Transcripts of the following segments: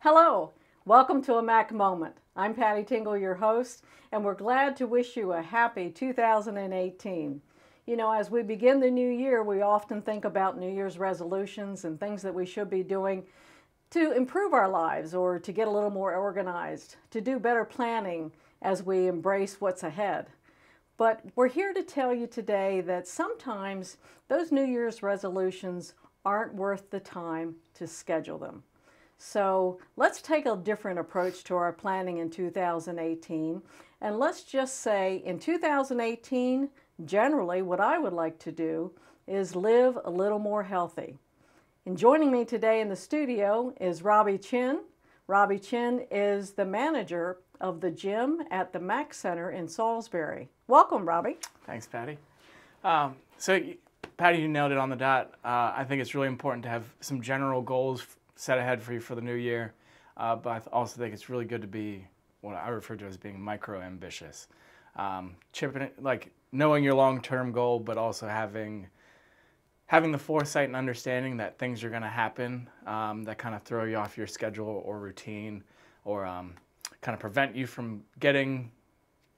Hello, welcome to a Mac Moment. I'm Patty Tingle, your host, and we're glad to wish you a happy 2018. You know, as we begin the new year, we often think about New Year's resolutions and things that we should be doing to improve our lives or to get a little more organized, to do better planning as we embrace what's ahead. But we're here to tell you today that sometimes those New Year's resolutions aren't worth the time to schedule them. So let's take a different approach to our planning in 2018. And let's just say in 2018, generally what I would like to do is live a little more healthy. And joining me today in the studio is Robbie Chin. Robbie Chin is the manager of the gym at the Mac Center in Salisbury. Welcome, Robbie. Thanks, Patty. So, Patty, you nailed it on the dot. I think it's really important to have some general goals set ahead for you for the new year, but I also think it's really good to be what I refer to as being micro-ambitious. Knowing your long-term goal, but also having the foresight and understanding that things are going to happen that kind of throw you off your schedule or routine, or kind of prevent you from getting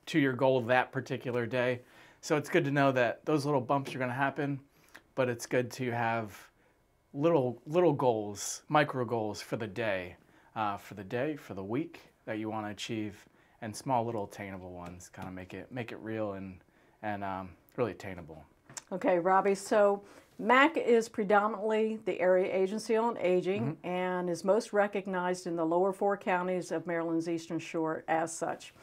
to your goal that particular day. So it's good to know that those little bumps are going to happen, but it's good to have little goals, micro goals for the day, for the week that you want to achieve, and small little attainable ones. Kind of make it real and really attainable. Okay, Robbie. So MAC is predominantly the Area Agency on Aging and is most recognized in the lower four counties of Maryland's Eastern Shore as such.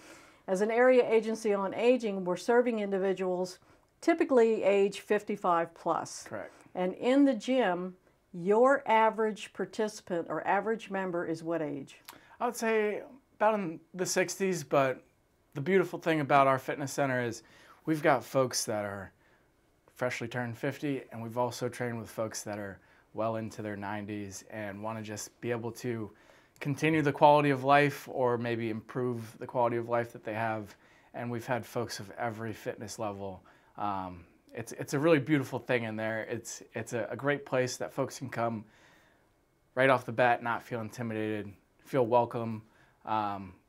As an Area Agency on Aging, we're serving individuals typically age 55 plus. Correct. And in the gym, your average participant or average member is what age? I would say about in the 60s, but the beautiful thing about our fitness center is we've got folks that are freshly turned 50, and we've also trained with folks that are well into their 90s and want to just be able to continue the quality of life or maybe improve the quality of life that they have. And we've had folks of every fitness level. It's a really beautiful thing in there. It's a great place that folks can come right off the bat, not feel intimidated, feel welcome.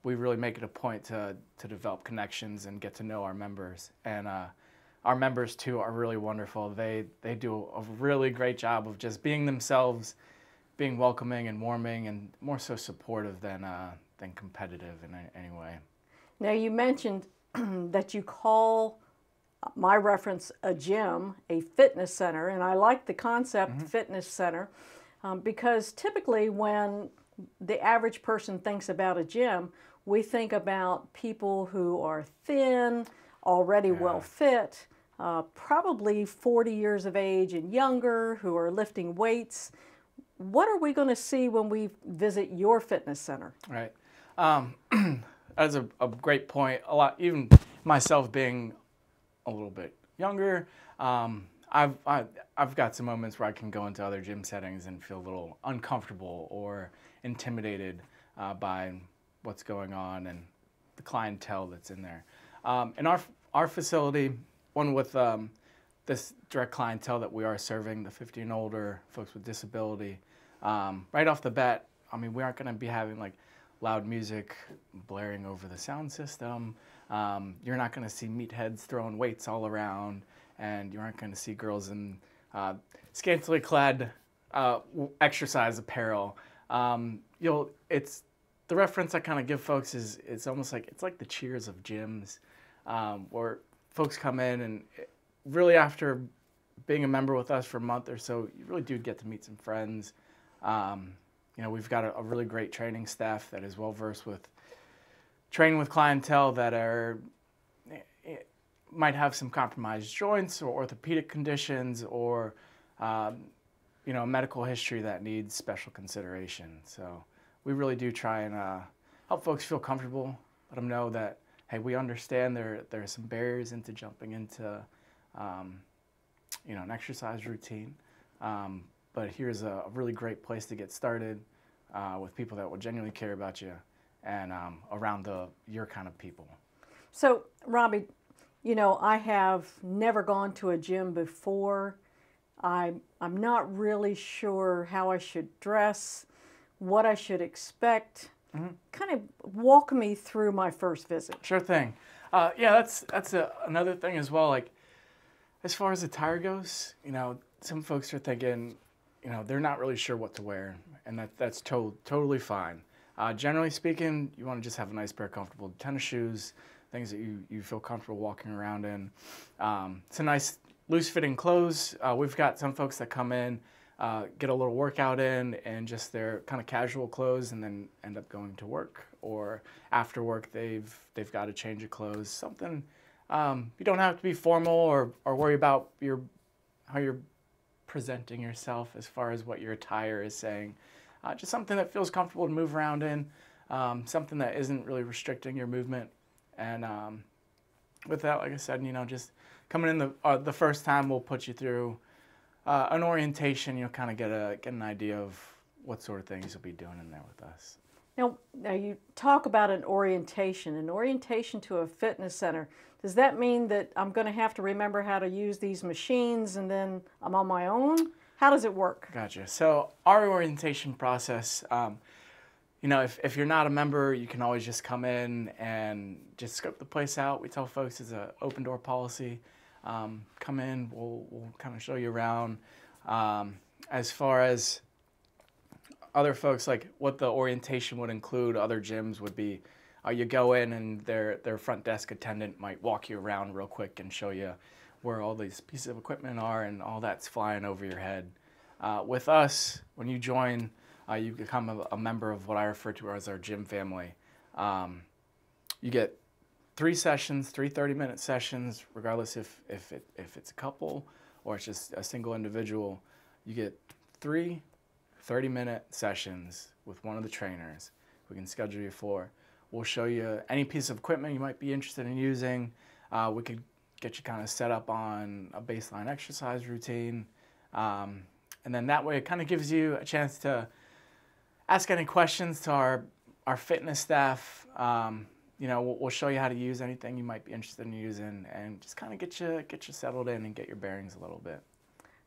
We really make it a point to develop connections and get to know our members. And our members too are really wonderful. They do a really great job of just being themselves, being welcoming and warming, and more so supportive than competitive in any way. Now you mentioned that you call my reference a gym a fitness center, and I like the concept fitness center because typically when the average person thinks about a gym, we think about people who are thin, already well fit, probably 40 years of age and younger, who are lifting weights. What are we going to see when we visit your fitness center? Right. That's a great point. A lot, even myself being a little bit younger, I've got some moments where I can go into other gym settings and feel a little uncomfortable or intimidated by what's going on and the clientele that's in there. In our facility, one with this direct clientele that we are serving, the 50 and older, folks with disability, right off the bat, I mean, we aren't going to be having like loud music blaring over the sound system. You're not going to see meatheads throwing weights all around, and you aren't going to see girls in scantily clad exercise apparel. It's the reference I kind of give folks is it's almost like it's like the Cheers of gyms, where folks come in and really after being a member with us for a month or so, you really do get to meet some friends. We've got a really great training staff that is well versed with training with clientele that might have some compromised joints or orthopedic conditions or medical history that needs special consideration. So we really do try and help folks feel comfortable, let them know that, hey, we understand there are some barriers into jumping into an exercise routine, but here's a really great place to get started with people that will genuinely care about you and around your kind of people. So, Robbie, I have never gone to a gym before. I'm not really sure how I should dress, what I should expect. Kind of walk me through my first visit. Sure thing. Yeah, that's another thing as well. Like, as far as attire goes, some folks are thinking, they're not really sure what to wear, and that's totally fine. Generally speaking, you want to just have a nice pair of comfortable tennis shoes, things that you feel comfortable walking around in. Some nice loose-fitting clothes. We've got some folks that come in, get a little workout in just their kind of casual clothes, and then end up going to work. Or after work, they've got a change of clothes. Something you don't have to be formal or worry about how you're presenting yourself as far as what your attire is saying. Just something that feels comfortable to move around in, something that isn't really restricting your movement. And with that, like I said, just coming in the first time, we'll put you through an orientation. You'll kind of get an idea of what sort of things you'll be doing in there with us. Now you talk about an orientation to a fitness center. Does that mean that I'm going to have to remember how to use these machines and then I'm on my own? How does it work? Gotcha. So our orientation process, if you're not a member, you can always just come in and just scope the place out. We tell folks it's an open door policy. Come in, we'll kind of show you around. As far as other folks, like what the orientation would include, other gyms would be, you go in and their front desk attendant might walk you around real quick and show you where all these pieces of equipment are and all that's flying over your head. With us, when you join, you become a member of what I refer to as our gym family. You get 3 sessions, 3 30-minute sessions, regardless if it's a couple or it's just a single individual. You get 3 30-minute sessions with one of the trainers we can schedule you for. We'll show you any piece of equipment you might be interested in using. We could get you kind of set up on a baseline exercise routine. And then that way it kind of gives you a chance to ask any questions to our fitness staff. We'll show you how to use anything you might be interested in using and just kind of get you settled in and get your bearings a little bit.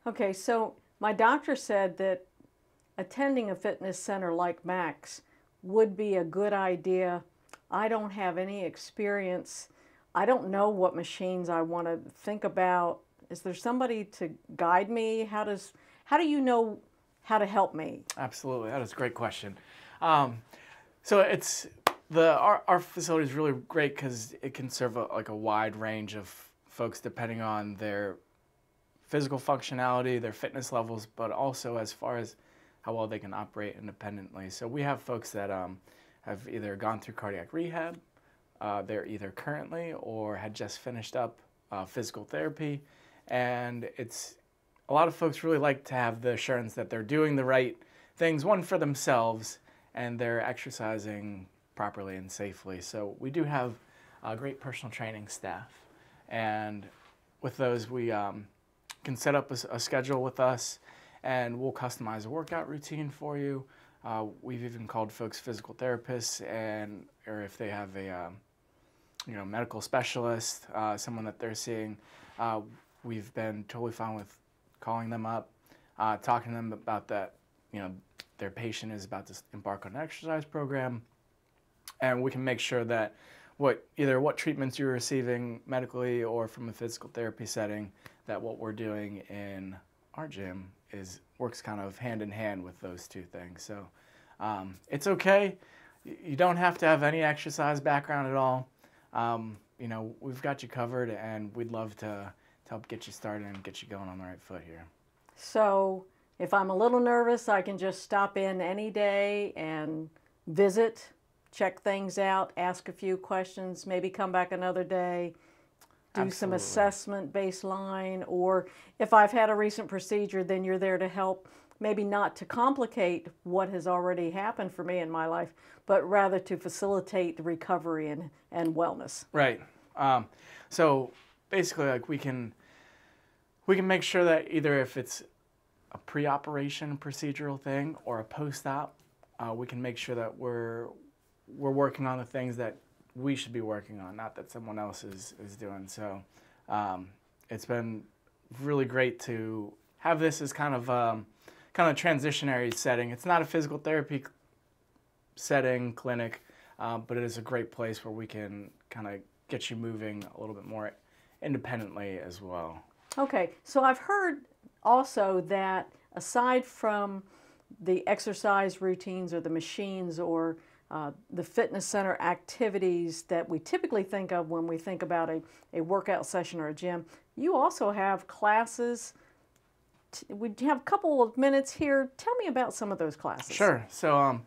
Okay, so my doctor said that attending a fitness center like Max would be a good idea. I don't have any experience. I don't know what machines I want to think about. Is there somebody to guide me? How do you know how to help me? Absolutely, that is a great question. So our facility is really great because it can serve a wide range of folks depending on their physical functionality, their fitness levels, but also as far as how well they can operate independently. So we have folks that have either gone through cardiac rehab, they're either currently or had just finished up physical therapy, and a lot of folks really like to have the assurance that they're doing the right things, one for themselves, and they're exercising properly and safely. So we do have a great personal training staff, and with those we can set up a schedule with us, and we'll customize a workout routine for you. We've even called folks physical therapists, or if they have a medical specialist, someone that they're seeing, we've been totally fine with calling them up, talking to them about that, their patient is about to embark on an exercise program, and we can make sure that either what treatments you're receiving medically or from a physical therapy setting, that what we're doing in our gym works kind of hand in hand with those two things. So it's okay. You don't have to have any exercise background at all. We've got you covered, and we'd love to help get you started and get you going on the right foot here. So if I'm a little nervous, I can just stop in any day and visit, check things out, ask a few questions, maybe come back another day, do Absolutely. some assessment baseline, or if I've had a recent procedure, then you're there to help, maybe not to complicate what has already happened for me in my life, but rather to facilitate the recovery and wellness. Right. So basically, like we can make sure that either if it's a pre-operation procedural thing or a post-op, we can make sure that we're working on the things that we should be working on, not that someone else is doing. So it's been really great to have this as kind of transitionary setting. It's not a physical therapy setting, clinic, but it is a great place where we can kind of get you moving a little bit more independently as well. Okay, so I've heard also that aside from the exercise routines or the machines or the fitness center activities that we typically think of when we think about a workout session or a gym, you also have classes. We have a couple of minutes here. Tell me about some of those classes. Sure. So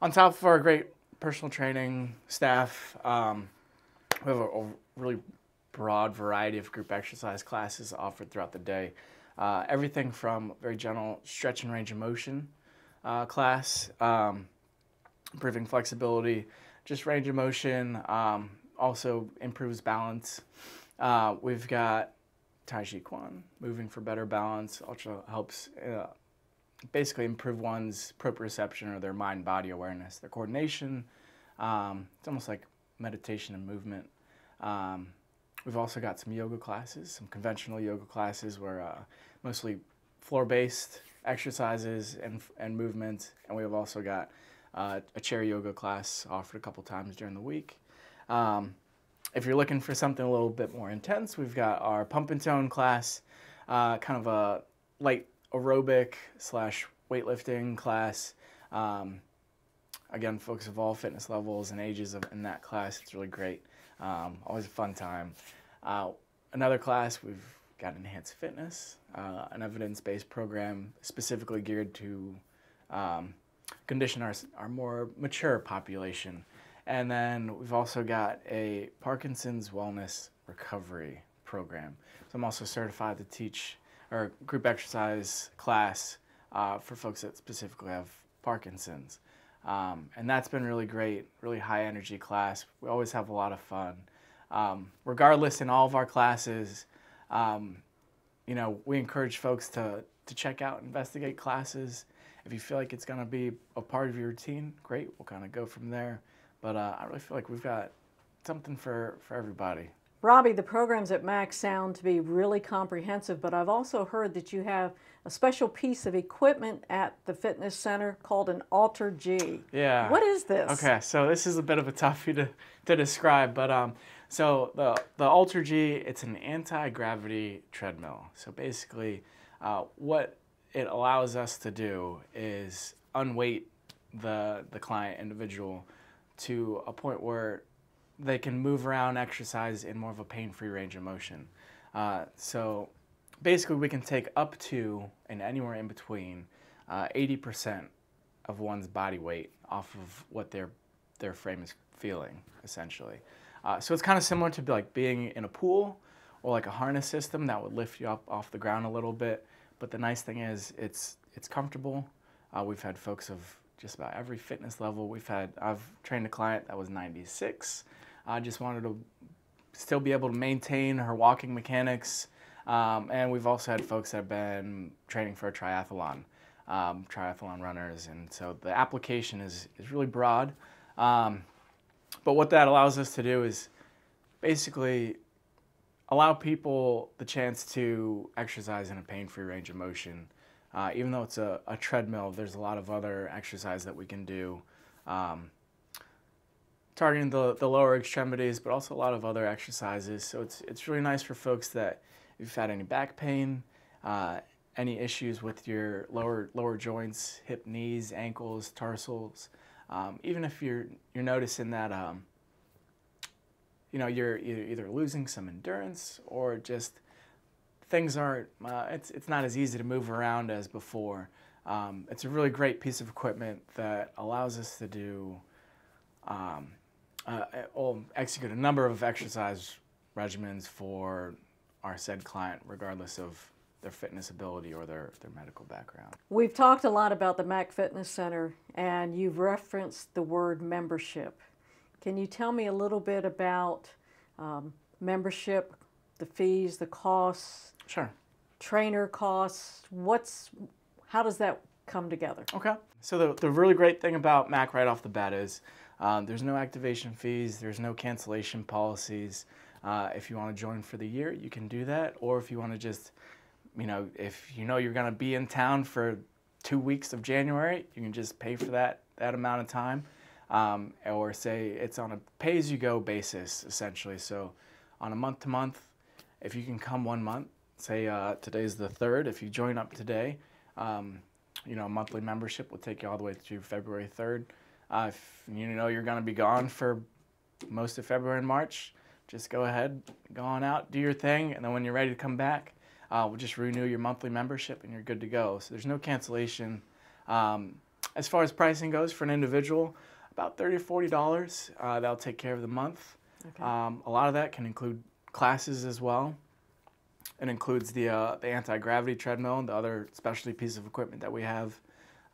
on top of our great personal training staff, we have a really broad variety of group exercise classes offered throughout the day. Everything from very general stretch and range of motion class, improving flexibility, just range of motion, also improves balance. We've got Tai Chi Quan, moving for better balance, also helps basically improve one's proprioception or their mind-body awareness, their coordination. It's almost like meditation and movement. We've also got some yoga classes, some conventional yoga classes where mostly floor-based exercises and movements, and we have also got a chair yoga class offered a couple times during the week. If you're looking for something a little bit more intense, we've got our pump and tone class, kind of a light aerobic / weightlifting class. Again, folks of all fitness levels and ages in that class. It's really great. Always a fun time. Another class, we've got Enhanced Fitness, an evidence-based program specifically geared to condition our more mature population. And then we've also got a Parkinson's Wellness Recovery program. So I'm also certified to teach our group exercise class for folks that specifically have Parkinson's. And that's been really great, really high energy class. We always have a lot of fun. Regardless, in all of our classes, you know, we encourage folks to check out, investigate classes. If you feel like it's going to be a part of your routine, great, we'll kind of go from there. But I really feel like we've got something for everybody. Robbie, the programs at MAC sound to be really comprehensive, but I've also heard that you have a special piece of equipment at the fitness center called an AlterG. Yeah. What is this? Okay, so this is a bit of a toughie to describe, but so the AlterG, it's an anti-gravity treadmill. So basically, what it allows us to do is unweight the client individual to a point where they can move around, exercise in more of a pain-free range of motion. So basically we can take up to, and anywhere in between, 80% of one's body weight off of what their frame is feeling, essentially. So it's kind of similar to like being in a pool or like a harness system that would lift you up off the ground a little bit. But the nice thing is it's comfortable. We've had folks of just about every fitness level. I've trained a client that was 96. I just wanted to still be able to maintain her walking mechanics. And we've also had folks that have been training for a triathlon runners. And so the application is really broad. But what that allows us to do is basically allow people the chance to exercise in a pain-free range of motion. Even though it's a treadmill, there's a lot of other exercise that we can do, targeting the lower extremities, but also a lot of other exercises. So it's really nice for folks that if you've had any back pain, any issues with your lower joints, hip, knees, ankles, tarsals, even if you're noticing that you know, you're either losing some endurance or just things aren't, it's not as easy to move around as before. It's a really great piece of equipment that allows us to do, execute a number of exercise regimens for our said client, regardless of their fitness ability or their medical background. We've talked a lot about the MAC Fitness Center, and you've referenced the word membership. Can you tell me a little bit about membership, the fees, the costs? Sure. Trainer costs, how does that come together? Okay. So the really great thing about MAC right off the bat is there's no activation fees, there's no cancellation policies. If you want to join for the year, you can do that. Or if you want to just, you know, if you know you're going to be in town for 2 weeks of January, you can just pay for that amount of time. or say it's on a pay-as-you-go basis, essentially. So on a month-to-month, if you can come 1 month, say today's the 3rd, if you join up today, you know, a monthly membership will take you all the way through February 3rd. If you know you're going to be gone for most of February and March, just go ahead, go on out, do your thing, and then when you're ready to come back, we'll just renew your monthly membership and you're good to go. So there's no cancellation. As far as pricing goes for an individual, about $30 or $40. That'll take care of the month. Okay. A lot of that can include classes as well. It includes the anti-gravity treadmill and the other specialty piece of equipment that we have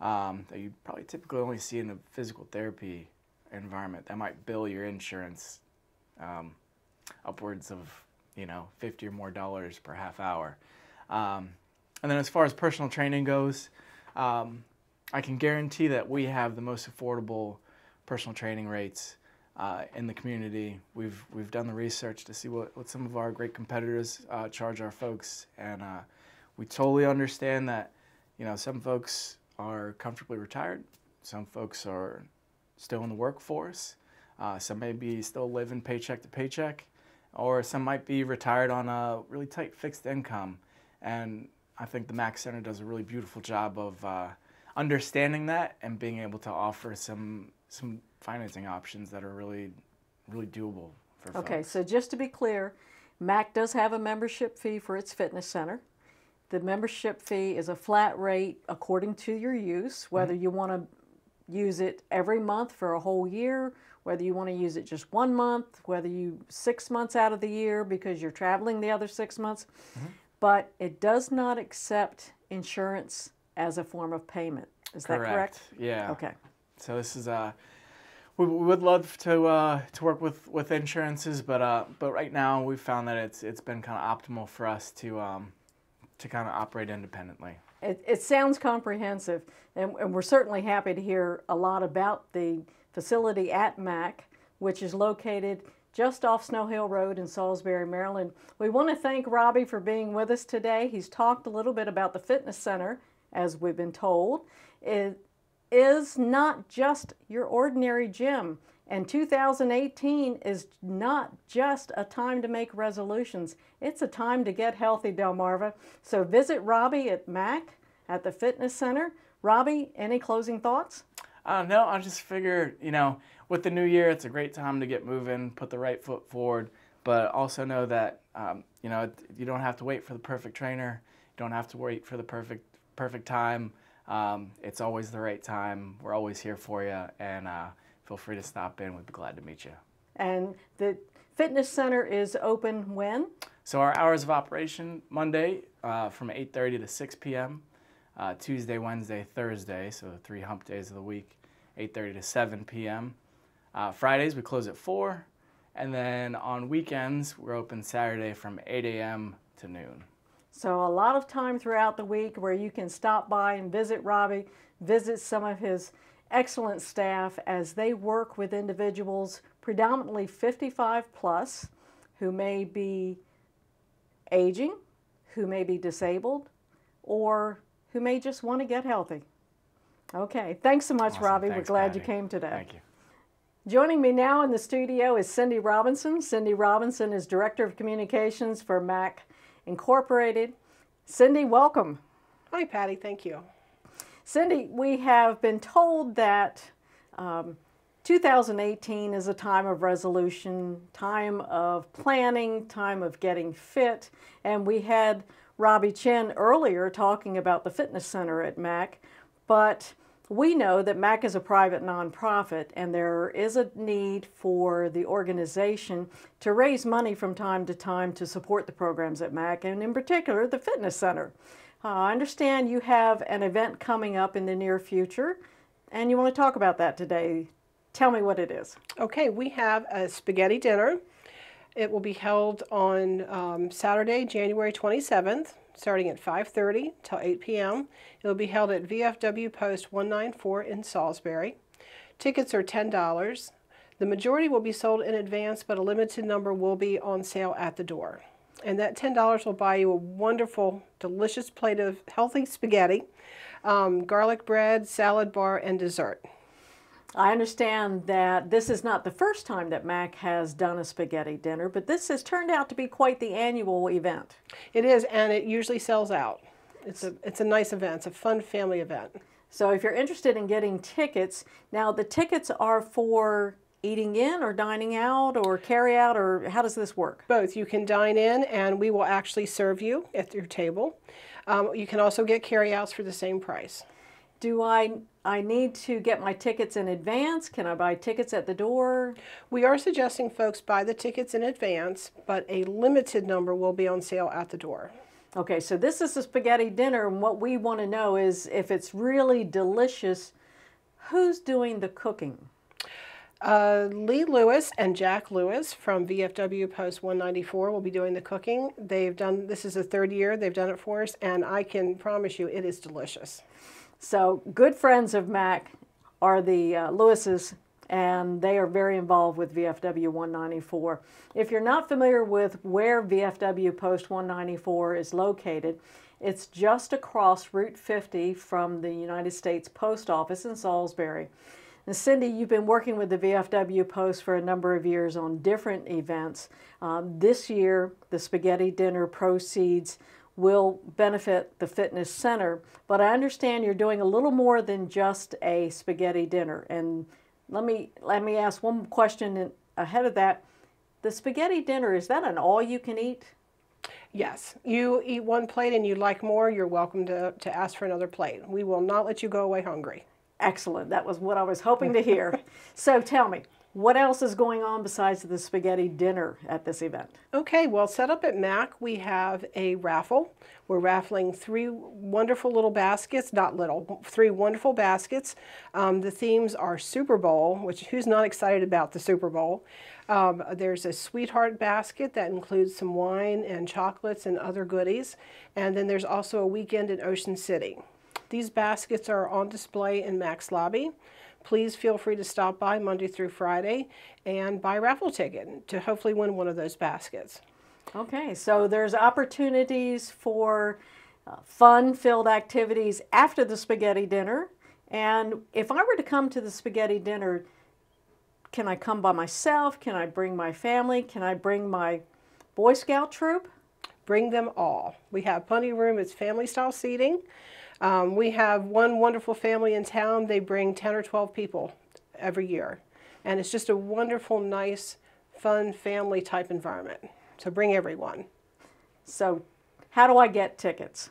that you probably typically only see in a physical therapy environment. That might bill your insurance upwards of, you know, $50 or more per half hour. And then as far as personal training goes, I can guarantee that we have the most affordable personal training rates in the community. We've done the research to see what some of our great competitors charge our folks, and we totally understand that, you know, some folks are comfortably retired, some folks are still in the workforce, some may be still living paycheck to paycheck, or some might be retired on a really tight fixed income. And I think the MAC Center does a really beautiful job of understanding that and being able to offer some financing options that are really doable for folks. Okay, so just to be clear, MAC does have a membership fee for its fitness center. The membership fee is a flat rate according to your use, whether you want to use it every month for a whole year, whether you want to use it just 1 month, whether you 6 months out of the year because you're traveling the other 6 months. But it does not accept insurance as a form of payment. Is that correct? Yeah. Okay. So this is we would love to work with insurances, but right now we've found that it's been kind of optimal for us to kind of operate independently. It sounds comprehensive, and we're certainly happy to hear a lot about the facility at MAC, which is located just off Snow Hill Road in Salisbury, Maryland. We want to thank Robbie for being with us today. He's talked a little bit about the fitness center, as we've been told. It is not just your ordinary gym. And 2018 is not just a time to make resolutions. It's a time to get healthy, Delmarva. So visit Robbie at MAC at the fitness center. Robbie, any closing thoughts? No, I just figure, you know, with the new year, it's a great time to get moving, put the right foot forward, but also know that, you know, you don't have to wait for the perfect trainer. You don't have to wait for the perfect time. It's always the right time. We're always here for you, and feel free to stop in. We'd be glad to meet you. And the fitness center is open when? So our hours of operation, Monday from 8:30 to 6 p.m., Tuesday, Wednesday, Thursday, so the 3 hump days of the week, 8:30 to 7 p.m. Fridays we close at 4, and then on weekends we're open Saturday from 8 a.m. to noon. So a lot of time throughout the week where you can stop by and visit Robbie, visit some of his excellent staff as they work with individuals predominantly 55 plus who may be aging, who may be disabled, or who may just want to get healthy. Okay, thanks so much, Awesome. Robbie. Thanks, We're glad Patty. you came today. Thank you. Joining me now in the studio is Cindy Robinson. Cindy Robinson is Director of Communications for MAC Incorporated. Cindy, welcome. Hi, Patty. Thank you. Cindy, we have been told that 2018 is a time of resolution, time of planning, time of getting fit, and we had Robbie Chen earlier talking about the fitness center at MAC, but we know that MAC is a private nonprofit and there is a need for the organization to raise money from time to time to support the programs at MAC, and in particular the fitness center. I understand you have an event coming up in the near future and you want to talk about that today. Tell me what it is. Okay, we have a spaghetti dinner. It will be held on Saturday, January 27th, starting at 5:30 till 8 p.m. It will be held at VFW Post 194 in Salisbury. Tickets are $10. The majority will be sold in advance, but a limited number will be on sale at the door. And that $10 will buy you a wonderful, delicious plate of healthy spaghetti, garlic bread, salad bar, and dessert. I understand that this is not the first time that Mac has done a spaghetti dinner, but this has turned out to be quite the annual event. It is, and it usually sells out. It's a nice event. It's a fun family event. So if you're interested in getting tickets, now the tickets are for eating in or dining out or carry out, or how does this work? Both. You can dine in, and we will actually serve you at your table. You can also get carryouts for the same price. Do I need to get my tickets in advance? Can I buy tickets at the door? We are suggesting folks buy the tickets in advance, but a limited number will be on sale at the door. Okay, so this is a spaghetti dinner, and what we want to know is if it's really delicious, who's doing the cooking? Lee Lewis and Jack Lewis from VFW Post 194 will be doing the cooking. This is the third year they've done it for us, and I can promise you it is delicious. So good friends of Mac are the Lewises, and they are very involved with VFW 194. If you're not familiar with where VFW Post 194 is located, it's just across Route 50 from the United States Post Office in Salisbury. And Cindy, you've been working with the VFW Post for a number of years on different events. This year, the spaghetti dinner proceeds will benefit the fitness center, but I understand you're doing a little more than just a spaghetti dinner. And let me ask one question ahead of that. The spaghetti dinner, is that an all-you-can-eat? Yes. You eat one plate and you like more, you're welcome to ask for another plate. We will not let you go away hungry. Excellent. That was what I was hoping to hear. So tell me, what else is going on besides the spaghetti dinner at this event? Okay, well, set up at Mac, we have a raffle. We're raffling 3 wonderful little baskets, not little, 3 wonderful baskets. The themes are Super Bowl, which who's not excited about the Super Bowl? There's a sweetheart basket that includes some wine and chocolates and other goodies. And then there's also a weekend in Ocean City. These baskets are on display in Mac's lobby. Please feel free to stop by Monday through Friday and buy a raffle ticket to hopefully win one of those baskets. Okay, so there's opportunities for fun-filled activities after the spaghetti dinner. And if I were to come to the spaghetti dinner, can I come by myself? Can I bring my family? Can I bring my Boy Scout troop? Bring them all. We have plenty of room. It's family-style seating. We have one wonderful family in town. They bring 10 or 12 people every year. And it's just a wonderful, nice, fun, family-type environment. So bring everyone. So how do I get tickets?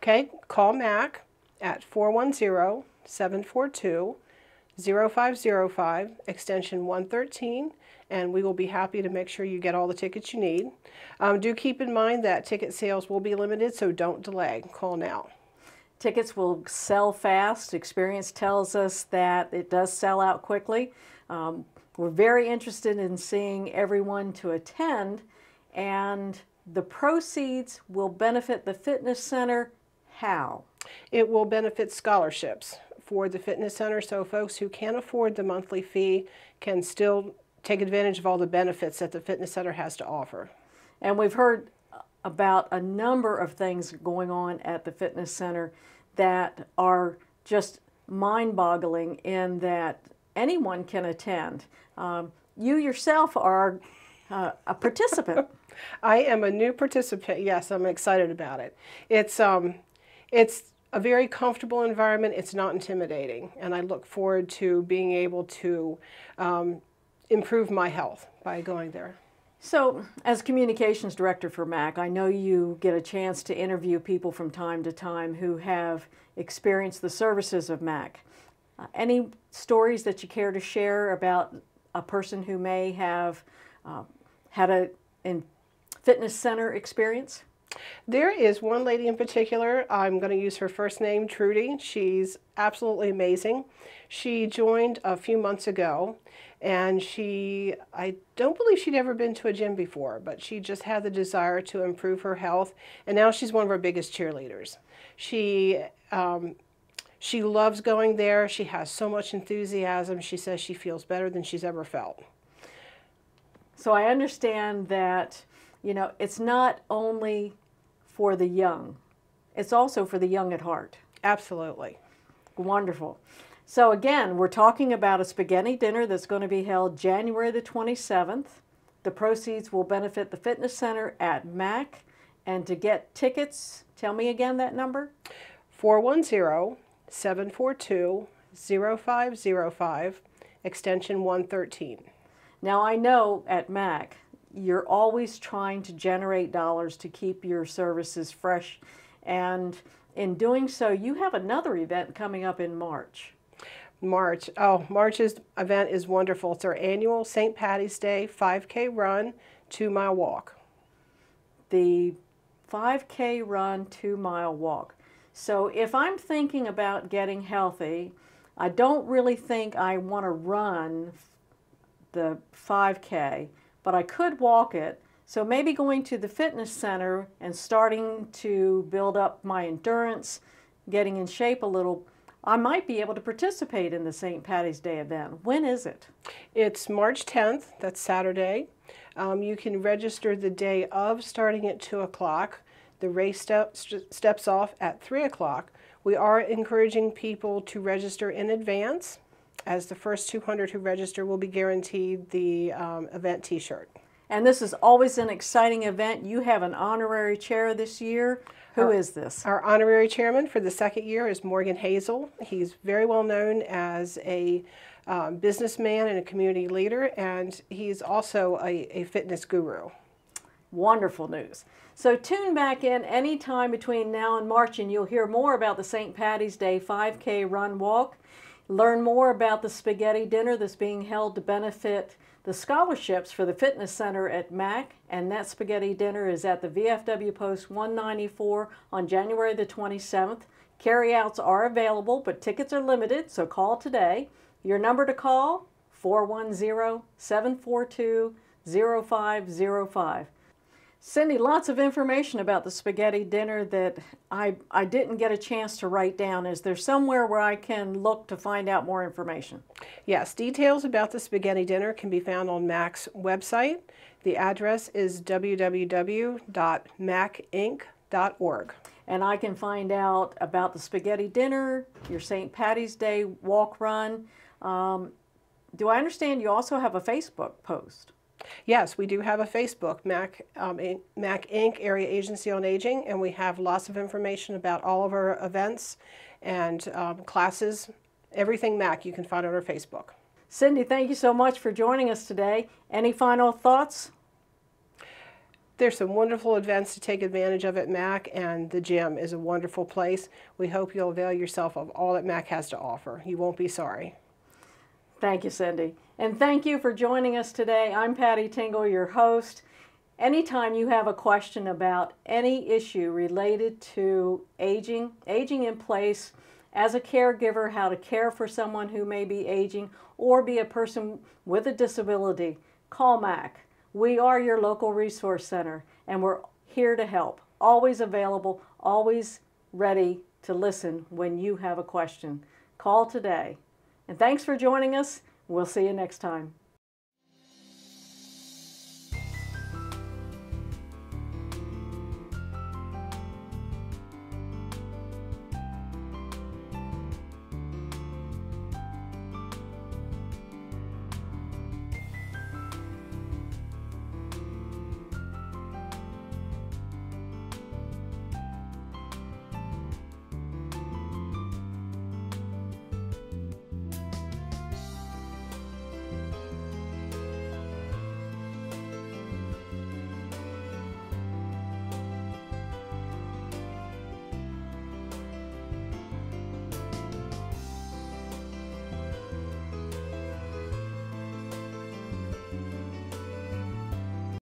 Okay, call Mac at 410-742-0505, extension 113, and we will be happy to make sure you get all the tickets you need. Do keep in mind that ticket sales will be limited, so don't delay. Call now. Tickets will sell fast. Experience tells us that it does sell out quickly. We're very interested in seeing everyone to attend, and the proceeds will benefit the fitness center. How? It will benefit scholarships for the fitness center, so folks who can't afford the monthly fee can still take advantage of all the benefits that the fitness center has to offer. And we've heard about a number of things going on at the fitness center that are just mind-boggling in that anyone can attend. You yourself are a participant. I am a new participant. Yes, I'm excited about it. It's a very comfortable environment. It's not intimidating, and I look forward to being able to improve my health by going there. So, as communications director for Mac, I know you get a chance to interview people from time to time who have experienced the services of Mac. Any stories that you care to share about a person who may have had a fitness center experience? There is one lady in particular. I'm going to use her first name, Trudy. She's absolutely amazing. She joined a few months ago, and I don't believe she'd ever been to a gym before, but she just had the desire to improve her health, and now she's one of our biggest cheerleaders. She loves going there. She has so much enthusiasm. She says she feels better than she's ever felt. So I understand that, you know, it's not only for the young, it's also for the young at heart. Absolutely. Wonderful. So again, we're talking about a spaghetti dinner that's going to be held January the 27th. The proceeds will benefit the fitness center at MAC. And to get tickets, tell me again that number. 410-742-0505, extension 113. Now I know at MAC, you're always trying to generate dollars to keep your services fresh. And in doing so, you have another event coming up in March. March's event is wonderful. It's our annual St. Patty's Day 5K run, 2-mile walk. The 5K run, 2-mile walk. So if I'm thinking about getting healthy, I don't really think I want to run the 5K, but I could walk it. So maybe going to the fitness center and starting to build up my endurance, getting in shape a little, I might be able to participate in the St. Patty's Day event. When is it? It's March 10th, that's Saturday. You can register the day of, starting at 2 o'clock. The race steps off at 3 o'clock. We are encouraging people to register in advance, as the first 200 who register will be guaranteed the event t-shirt. And this is always an exciting event. You have an honorary chair this year. Who is this? Our honorary chairman for the second year is Morgan Hazel. He's very well known as a businessman and a community leader, and he's also a fitness guru. Wonderful news. So tune back in anytime between now and March and you'll hear more about the St. Patty's Day 5K run walk. Learn more about the spaghetti dinner that's being held to benefit the scholarships for the fitness center at MAC, and that spaghetti dinner is at the VFW Post 194 on January the 27th. Carryouts are available, but tickets are limited, so call today. Your number to call, 410-742-0505. Cindy, lots of information about the spaghetti dinner that I didn't get a chance to write down. Is there somewhere where I can look to find out more information? Yes, details about the spaghetti dinner can be found on MAC's website. The address is www.macinc.org. And I can find out about the spaghetti dinner, your St. Patty's Day walk run. Do I understand you also have a Facebook post? Yes, we do have a Facebook, MAC Inc. Area Agency on Aging, and we have lots of information about all of our events and classes. Everything MAC you can find on our Facebook. Cindy, thank you so much for joining us today. Any final thoughts? There's some wonderful events to take advantage of at MAC, and the gym is a wonderful place. We hope you'll avail yourself of all that MAC has to offer. You won't be sorry. Thank you, Cindy. And thank you for joining us today. I'm Patty Tingle, your host. Anytime you have a question about any issue related to aging in place, as a caregiver, how to care for someone who may be aging, or be a person with a disability, call MAC. We are your local resource center, and we're here to help. Always available, always ready to listen when you have a question. Call today. And thanks for joining us. We'll see you next time.